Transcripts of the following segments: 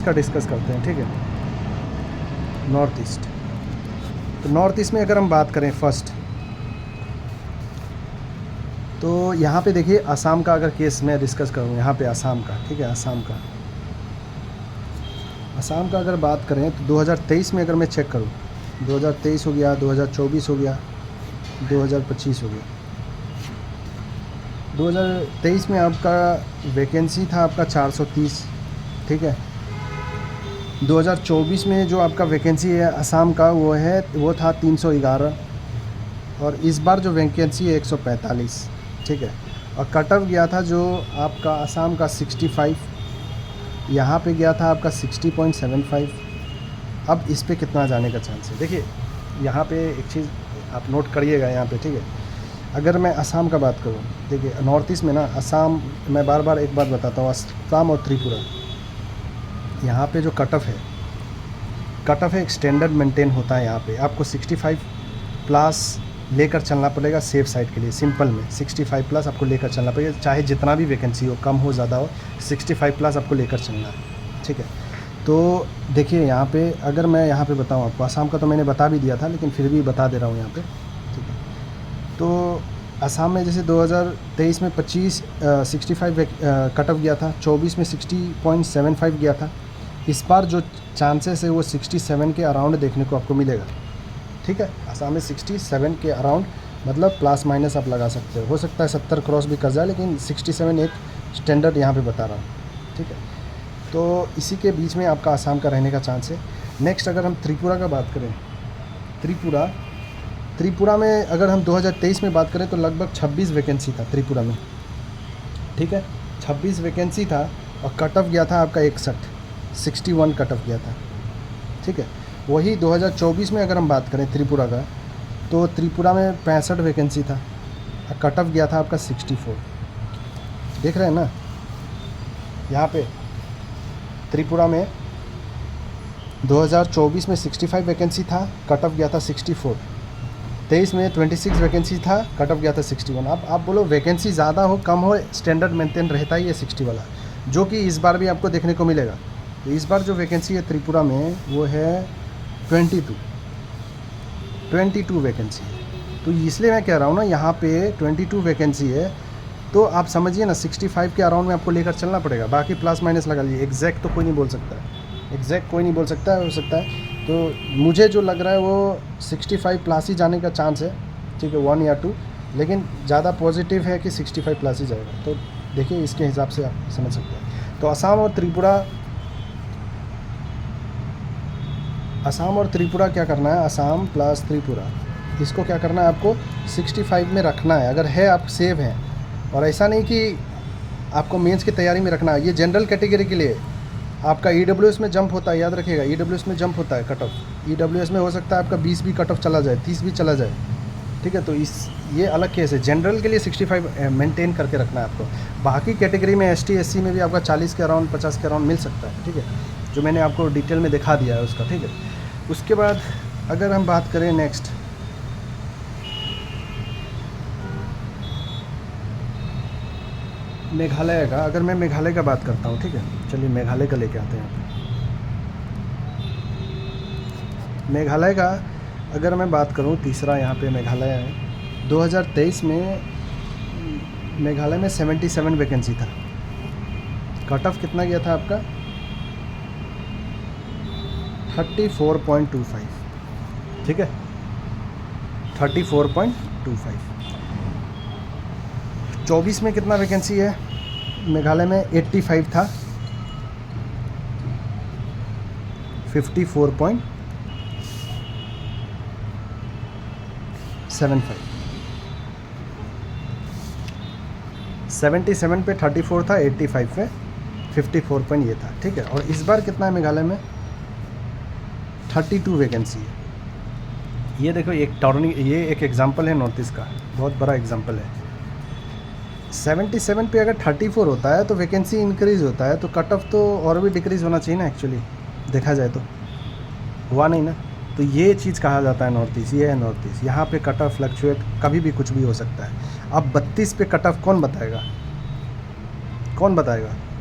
का डिस्कस करते हैं, ठीक है। नॉर्थ ईस्ट, तो नॉर्थ ईस्ट में अगर हम बात करें फर्स्ट, तो यहाँ पे देखिए असम का अगर केस मैं डिस्कस करूँ, यहाँ पे असम का, ठीक है, असम का अगर बात करें तो 2023 में अगर मैं चेक करूँ, 2023 हो गया, 2024 हो गया, 2025 हो गया। 2023 में आपका वैकेंसी था आपका 430, ठीक है। 2024 में जो आपका वैकेंसी है असम का वो था 311, और इस बार जो वैकेंसी है 145, ठीक है। और कट ऑफ गया था जो आपका असम का 65, यहाँ पे गया था आपका 60.75। अब इस पे कितना जाने का चांस है, देखिए यहाँ पे एक चीज़ आप नोट करिएगा यहाँ पे, ठीक है। अगर मैं असम का बात करूँ, देखिए नॉर्थ ईस्ट में ना असम, मैं बार बार एक बात बताता हूँ, असम और त्रिपुरा, यहाँ पे जो कट ऑफ है एक स्टैंडर्ड मेंटेन होता है। यहाँ पे आपको 65 प्लस लेकर चलना पड़ेगा सेफ साइड के लिए। सिंपल में 65 प्लस आपको लेकर चलना पड़ेगा, चाहे जितना भी वैकेंसी हो, कम हो ज़्यादा हो, 65 प्लस आपको लेकर चलना है, ठीक है। तो देखिए यहाँ पे अगर मैं यहाँ पे बताऊँ आपको, असम का तो मैंने बता भी दिया था, लेकिन फिर भी बता दे रहा हूँ यहाँ पे, ठीक है। तो असम में जैसे 2023 में 65 कट ऑफ गया था, 24 में 60.75 गया था। इस बार जो चांसेस है वो 67 के अराउंड देखने को आपको मिलेगा, ठीक है। असम में 67 के अराउंड, मतलब प्लस माइनस आप लगा सकते हो सकता है 70 क्रॉस भी कर जाए, लेकिन 67 एक स्टैंडर्ड यहाँ पे बता रहा हूँ, ठीक है। तो इसी के बीच में आपका असम का रहने का चांस है। नेक्स्ट अगर हम त्रिपुरा का बात करें, त्रिपुरा में अगर हम 2023 में बात करें तो लगभग 26 वैकेंसी था त्रिपुरा में, ठीक है। 26 वैकेंसी था और कट ऑफ गया था आपका 61 कट ऑफ गया था, ठीक है। वही 2024 में अगर हम बात करें त्रिपुरा का, तो त्रिपुरा में 65 वैकेंसी था और कट ऑफ गया था आपका 64। देख रहे हैं ना, यहाँ पे त्रिपुरा में 2024 में 65 वैकेंसी था, कट ऑफ गया था 64। 23 में 26 वैकेंसी था, कट ऑफ गया था 61। अब आप बोलो वैकेंसी ज़्यादा हो कम हो, स्टैंडर्ड मेंटेन रहता ही है 60 वाला, जो कि इस बार भी आपको देखने को मिलेगा। तो इस बार जो वैकेंसी है त्रिपुरा में वो है 22 वैकेंसी है। तो इसलिए मैं कह रहा हूँ ना, यहाँ पे 22 वैकेंसी है, तो आप समझिए ना 65 के अराउंड में आपको लेकर चलना पड़ेगा। बाकी प्लस माइनस लगा लीजिए, एग्जैक्ट तो कोई नहीं बोल सकता है, हो सकता है। तो मुझे जो लग रहा है वो 65 प्लस ही जाने का चांस है, ठीक है, 1 या 2, लेकिन ज़्यादा पॉजिटिव है कि 65 प्लस ही जाएगा। तो देखिए इसके हिसाब से आप समझ सकते हैं। तो असम और त्रिपुरा क्या करना है, असम प्लस त्रिपुरा, इसको क्या करना है आपको 65 में रखना है, अगर है आप सेव हैं। और ऐसा नहीं कि आपको मेंस की तैयारी में रखना है, ये जनरल कैटेगरी के लिए। आपका ईडब्ल्यूएस में जंप होता है, याद रखिएगा, ईडब्ल्यूएस में जंप होता है कट ऑफ। ईडब्ल्यूएस में हो सकता है आपका 20 भी कट ऑफ चला जाए, 30 भी चला जाए, ठीक है। तो ये अलग केस है। जनरल के लिए 65 मेंटेन करके रखना है आपको। बाकी कैटेगरी में ST SC में भी आपका 40 के अराउंड, 50 के अराउंड मिल सकता है, ठीक है, जो मैंने आपको डिटेल में दिखा दिया है उसका, ठीक है। उसके बाद अगर हम बात करें नेक्स्ट, मेघालय का, अगर मैं मेघालय का बात करता हूँ, ठीक है, चलिए मेघालय का लेके आते हैं यहाँ पे। मेघालय का अगर मैं बात करूँ, तीसरा यहाँ पे मेघालय है। 2023 में मेघालय में 77 वैकेंसी था, कट ऑफ कितना गया था आपका 34.25, ठीक है, 34.25। 24 में कितना वैकेंसी है मेघालय में, 85 था, 54.75। 77 पे 34 था, 85 पे 54 पॉइंट ये था, ठीक है। और इस बार कितना है मेघालय में, 32 वैकेंसी है। ये देखो एक टर्निंग, ये एक एग्जांपल है नॉर्थ ईस्ट का, बहुत बड़ा एग्जांपल है। 77 पे अगर 34 होता है तो वैकेंसी इंक्रीज़ होता है, तो कट ऑफ तो और भी डिक्रीज़ होना चाहिए ना, एक्चुअली देखा जाए तो हुआ नहीं ना। तो ये चीज़ कहा जाता है नॉर्थ ईस्ट, ये है नॉर्थ ईस्ट। यहाँ पे कट ऑफ फ्लक्चुएट कभी भी कुछ भी हो सकता है। अब 32 पे कट ऑफ कौन बताएगा,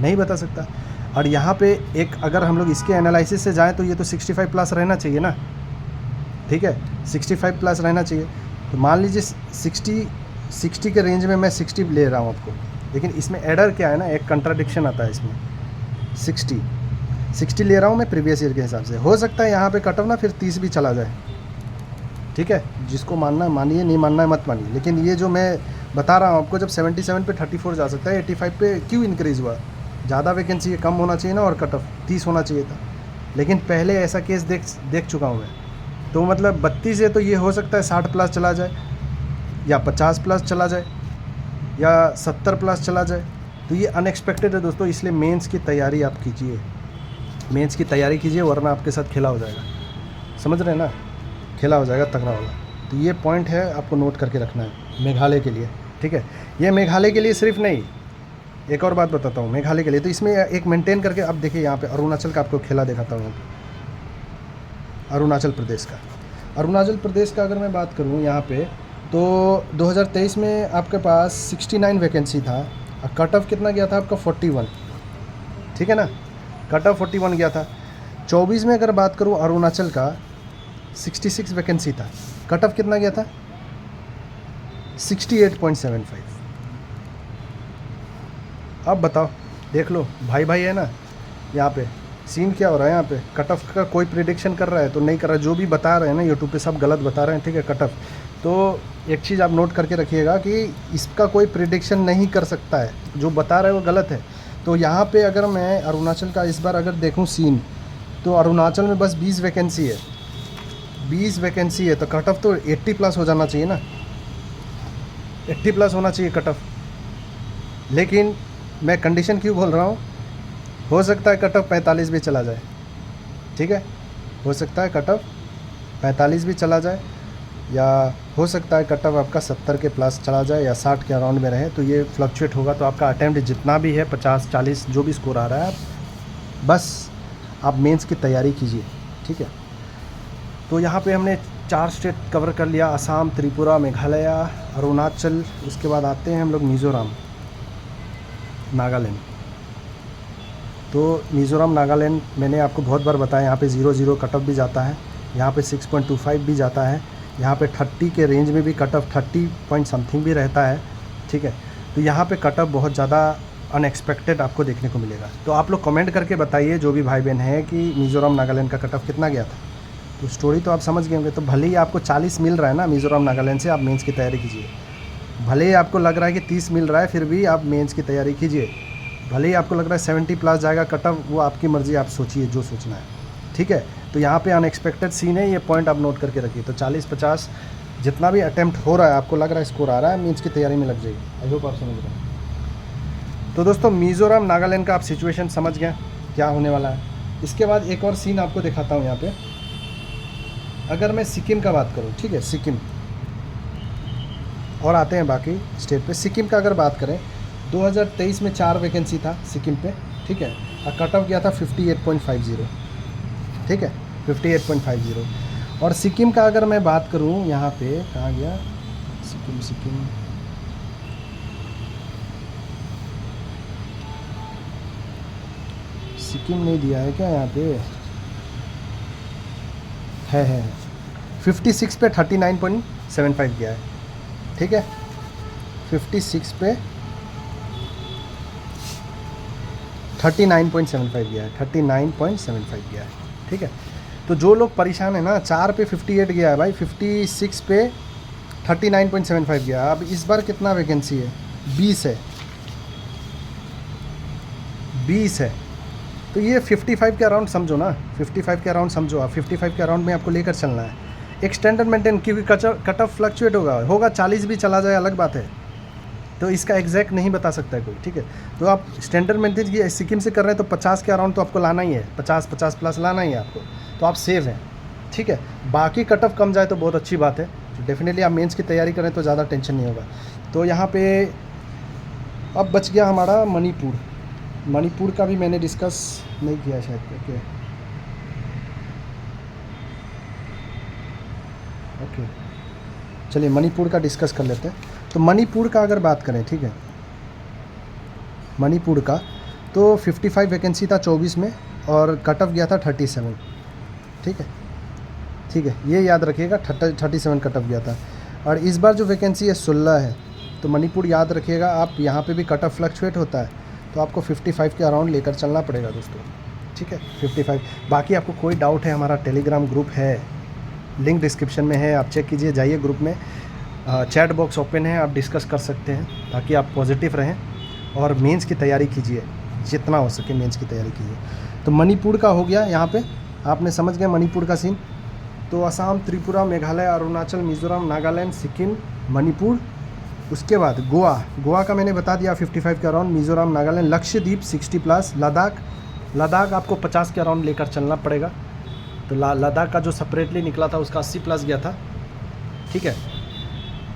नहीं बता सकता। और यहाँ पे एक अगर हम लोग इसके एनालिसिस से जाएँ तो ये तो 65 प्लस रहना चाहिए ना, ठीक है, 65 प्लस रहना चाहिए। तो मान लीजिए 60 के रेंज में मैं 60 ले रहा हूँ आपको, लेकिन इसमें एडर क्या है ना, एक कंट्राडिक्शन आता है इसमें। 60 ले रहा हूँ मैं प्रीवियस ईयर के हिसाब से, हो सकता है यहाँ पे कट ऑफ ना फिर 30 भी चला जाए, ठीक है, जिसको मानना है मानिए, नहीं मानना है मत मानिए। लेकिन ये जो मैं बता रहा हूँ आपको, जब 77 पे 34 जा सकता है, 85 पे क्यों इंक्रीज़ हुआ? ज़्यादा वैकेंसी कम होना चाहिए ना, और कट ऑफ 30 होना चाहिए था। लेकिन पहले ऐसा केस देख चुका हूँ मैं, तो मतलब 32 है तो ये हो सकता है 60 प्लस चला जाए, या 50 प्लस चला जाए, या 70 प्लस चला जाए। तो ये अनएक्सपेक्टेड है दोस्तों, इसलिए मेंस की तैयारी आप कीजिए, मेंस की तैयारी कीजिए, वरना आपके साथ खेला हो जाएगा, समझ रहे हैं ना, खेला हो जाएगा, तगड़ा होगा। तो ये पॉइंट है, आपको नोट करके रखना है मेघालय के लिए, ठीक है। ये मेघालय के लिए सिर्फ नहीं, एक और बात बताता हूँ मेघालय के लिए, तो इसमें एक मेंटेन करके, अब देखिए यहाँ पे अरुणाचल का आपको खेला दिखाता हूँ। अरुणाचल प्रदेश का अगर मैं बात करूँ यहाँ पे, तो 2023 में आपके पास 69 वैकेंसी था, और कट ऑफ कितना गया था आपका 41, ठीक है ना, कट ऑफ 41 गया था। 24 में अगर बात करूँ अरुणाचल का 66 वैकेंसी था, कट ऑफ कितना गया था 68.75। अब बताओ, देख लो भाई है ना, यहाँ पे सीन क्या हो रहा है, यहाँ पे कट ऑफ का कोई प्रिडिक्शन कर रहा है तो नहीं कर रहा है, जो भी बता रहे हैं ना यूट्यूब पे सब गलत बता रहे हैं, ठीक है, कट ऑफ। तो एक चीज़ आप नोट करके रखिएगा कि इसका कोई प्रिडिक्शन नहीं कर सकता है, जो बता रहे हैं वो गलत है। तो यहाँ पे अगर मैं अरुणाचल का इस बार अगर देखूँ सीन, तो अरुणाचल में बस 20 वैकेंसी है, 20 वैकेंसी है, तो कट ऑफ तो 80 प्लस हो जाना चाहिए ना, 80 प्लस होना चाहिए कट ऑफ। लेकिन मैं कंडीशन क्यों बोल रहा हूँ, हो सकता है कट ऑफ 45 भी चला जाए, ठीक है, हो सकता है कट ऑफ 45 भी चला जाए, या हो सकता है कट ऑफ आपका 70 के प्लस चला जाए, या 60 के अराउंड में रहे। तो ये फ्लक्चुएट होगा। तो आपका अटैम्प्ट जितना भी है 50, 40 जो भी स्कोर आ रहा है, बस आप मेंस की तैयारी कीजिए, ठीक है। तो यहाँ पे हमने 4 स्टेट कवर कर लिया, असम, त्रिपुरा, मेघालय, अरुणाचल। उसके बाद आते हैं हम लोग मिज़ोरम, नागालैंड। तो मिज़ोरम, नागालैंड मैंने आपको बहुत बार बताया, यहाँ पे 0 कट ऑफ भी जाता है, यहाँ पे 6.25 भी जाता है, यहाँ पे 30 के रेंज में भी कट ऑफ 30 पॉइंट समथिंग भी रहता है, ठीक है। तो यहाँ पे कट ऑफ बहुत ज़्यादा अनएक्सपेक्टेड आपको देखने को मिलेगा। तो आप लोग कमेंट करके बताइए, जो भी भाई बहन हैं, कि मिज़ोरम, नागालैंड का कट ऑफ कितना गया था। तो स्टोरी तो आप समझ गए होंगे। तो भले ही आपको 40 मिल रहा है ना मिज़ोरम, नागालैंड से, आप मेंस की तैयारी कीजिए। भले ही आपको लग रहा है कि 30 मिल रहा है, फिर भी आप मेंस की तैयारी कीजिए। भले ही आपको लग रहा है 70 प्लस जाएगा कट ऑफ, वो आपकी मर्ज़ी, आप सोचिए जो सोचना है, ठीक है। तो यहाँ पे अनएक्सपेक्टेड सीन है, ये पॉइंट आप नोट करके रखिए। तो 40-50 जितना भी अटैम्प्ट हो रहा है, आपको लग रहा है स्कोर आ रहा है, मेंस की तैयारी में लग जाएगी। आई होप आप समझ रहे हैं। तो दोस्तों मिज़ोरम, नागालैंड का आप सिचुएशन समझ गए क्या होने वाला है। इसके बाद एक और सीन आपको दिखाता हूँ यहाँ पे। अगर मैं सिक्किम का बात करूँ, ठीक है, सिक्किम, और आते हैं बाकी स्टेट पे। सिक्किम का अगर बात करें, 2023 में 4 वैकेंसी था सिक्किम पे, ठीक है, और कट ऑफ गया था 58.50, ठीक है, 58.50। और सिक्किम का अगर मैं बात करूं, यहाँ पे कहाँ गया सिक्किम, सिक्किम नहीं दिया है क्या यहाँ पे, है 56 पे 39.75 गया है, ठीक है, 56 पे 39.75 गया है, 39.75 गया है, ठीक है। तो जो लोग परेशान है ना, 4 पे 58 गया है भाई, 56 पे 39.75 गया है। अब इस बार कितना वैकेंसी है, 20 है, 20 है। तो ये 55 के अराउंड समझो ना, 55 के अराउंड समझो आप, 55 के अराउंड में आपको लेकर चलना है। एक स्टैंडर्ड मेंटेन, क्योंकि कट ऑफ फ्लक्चुएट होगा 40 भी चला जाए अलग बात है, तो इसका एग्जैक्ट नहीं बता सकता है कोई, ठीक है। तो आप स्टैंडर्ड मेंटेन की सिक्किम से कर रहे हैं, तो 50 के अराउंड तो आपको लाना ही है, 50 प्लस लाना ही है आपको, तो आप सेव हैं, ठीक है। बाकी कट ऑफ कम जाए तो बहुत अच्छी बात है, तो डेफिनेटली आप मेंस की तैयारी करें तो ज़्यादा टेंशन नहीं होगा। तो यहाँ पे अब बच गया हमारा मणिपुर का भी मैंने डिस्कस नहीं किया शायद, ओके, चलिए मणिपुर का डिस्कस कर लेते हैं। तो मणिपुर का अगर बात करें, ठीक है, मणिपुर का, तो 55 वैकेंसी था 24 में और कट ऑफ गया था 37। ठीक है, ये याद रखिएगा, 37 कट ऑफ गया था। और इस बार जो वैकेंसी है 16 है। तो मणिपुर याद रखिएगा आप, यहाँ पे भी कट ऑफ फ्लक्चुएट होता है, तो आपको 55 के अराउंड लेकर चलना पड़ेगा दोस्तों। ठीक है, 55। बाकी आपको कोई डाउट है, हमारा टेलीग्राम ग्रुप है, लिंक डिस्क्रिप्शन में है, आप चेक कीजिए, जाइए ग्रुप में। चैट बॉक्स ओपन है, आप डिस्कस कर सकते हैं ताकि आप पॉजिटिव रहें। और मेंस की तैयारी कीजिए, जितना हो सके मेंस की तैयारी कीजिए। तो मणिपुर का हो गया, यहाँ पे आपने समझ गया मणिपुर का सीन। तो असम, त्रिपुरा, मेघालय, अरुणाचल, मिजोरम, नागालैंड, सिक्किम, मणिपुर। उसके बाद गोवा का मैंने बता दिया 55 के अराउंड, मिजोरम, नागालैंड, लक्षद्वीप 60+, लद्दाख आपको 50 के अराउंड लेकर चलना पड़ेगा। तो लद्दाख का जो सेपरेटली निकला था उसका 80+ गया था। ठीक है,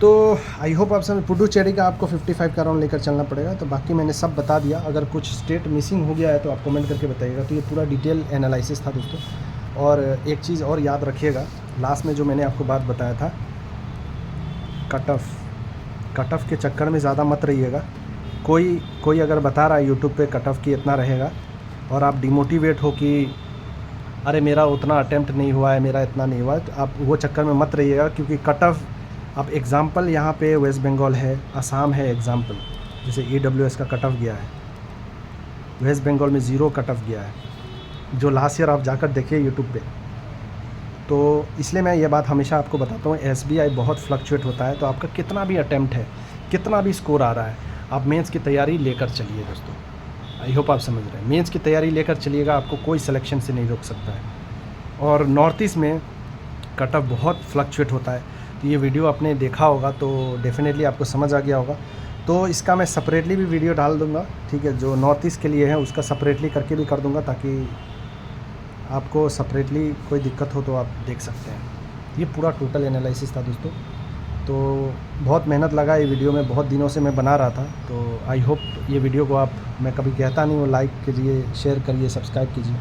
तो आई होप आप समझ। पुडुचेरी का आपको 55 का अराउंड लेकर चलना पड़ेगा। तो बाकी मैंने सब बता दिया, अगर कुछ स्टेट मिसिंग हो गया है तो आप कमेंट करके बताइएगा। तो ये पूरा डिटेल एनालिसिस था दोस्तों। और एक चीज़ और याद रखिएगा, लास्ट में जो मैंने आपको बात बताया था, कट ऑफ के चक्कर में ज़्यादा मत रहिएगा। कोई अगर बता रहा है यूट्यूब पे कट ऑफ की इतना रहेगा और आप डिमोटिवेट हो कि अरे मेरा उतना अटेम्प्ट नहीं हुआ है, मेरा इतना नहीं हुआ है, तो आप वो चक्कर में मत रहिएगा। क्योंकि कट ऑफ, आप एग्ज़ाम्पल यहाँ पे वेस्ट बंगाल है, असम है एग्ज़ाम्पल, जैसे EWS का कट ऑफ गया है, वेस्ट बंगाल में 0 कट ऑफ गया है, जो लास्ट ईयर आप जाकर देखिए यूट्यूब पे। तो इसलिए मैं ये बात हमेशा आपको बताता हूँ, SBI बहुत फ्लक्चुएट होता है। तो आपका कितना भी अटैम्प्ट है, कितना भी स्कोर आ रहा है, आप मेंस की तैयारी लेकर चलिए दोस्तों। आई होप आप समझ रहे हैं, मेंस की तैयारी लेकर चलिएगा, आपको कोई सिलेक्शन से नहीं रोक सकता है। और नॉर्थ ईस्ट में कट ऑफ बहुत फ्लक्चुएट होता है। तो ये वीडियो आपने देखा होगा तो डेफिनेटली आपको समझ आ गया होगा। तो इसका मैं सेपरेटली भी वीडियो डाल दूँगा। ठीक है, जो नॉर्थ ईस्ट के लिए है उसका सेपरेटली करके भी कर दूँगा, ताकि आपको सेपरेटली कोई दिक्कत हो तो आप देख सकते हैं। ये पूरा टोटल एनालिसिस था दोस्तों। तो बहुत मेहनत लगा ये वीडियो में, बहुत दिनों से मैं बना रहा था। तो आई होप ये वीडियो को आप, मैं कभी कहता नहीं हूँ लाइक कीजिए, शेयर करिए, सब्सक्राइब कीजिए,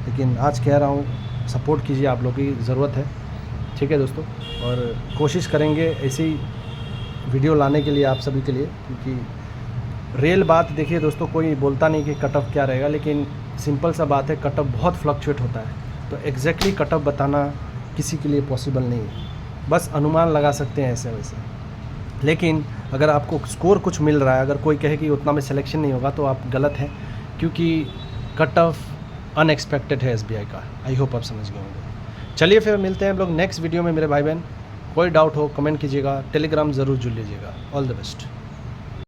लेकिन आज कह रहा हूँ सपोर्ट कीजिए, आप लोगों की ज़रूरत है। ठीक है दोस्तों, और कोशिश करेंगे ऐसी वीडियो लाने के लिए आप सभी के लिए। क्योंकि रियल बात देखिए दोस्तों, कोई बोलता नहीं कि कट ऑफ क्या रहेगा, लेकिन सिंपल सा बात है, कट ऑफ बहुत फ्लक्चुएट होता है। तो एग्जैक्टली कट ऑफ बताना किसी के लिए पॉसिबल नहीं है, बस अनुमान लगा सकते हैं ऐसे वैसे। लेकिन अगर आपको स्कोर कुछ मिल रहा है, अगर कोई कहे कि उतना में सिलेक्शन नहीं होगा, तो आप गलत हैं, क्योंकि कट ऑफ अनएक्सपेक्टेड है SBI का। आई होप आप समझ गए होंगे। चलिए फिर मिलते हैं हम लोग नेक्स्ट वीडियो में मेरे भाई बहन। कोई डाउट हो कमेंट कीजिएगा, टेलीग्राम ज़रूर जुड़ लीजिएगा। All the best.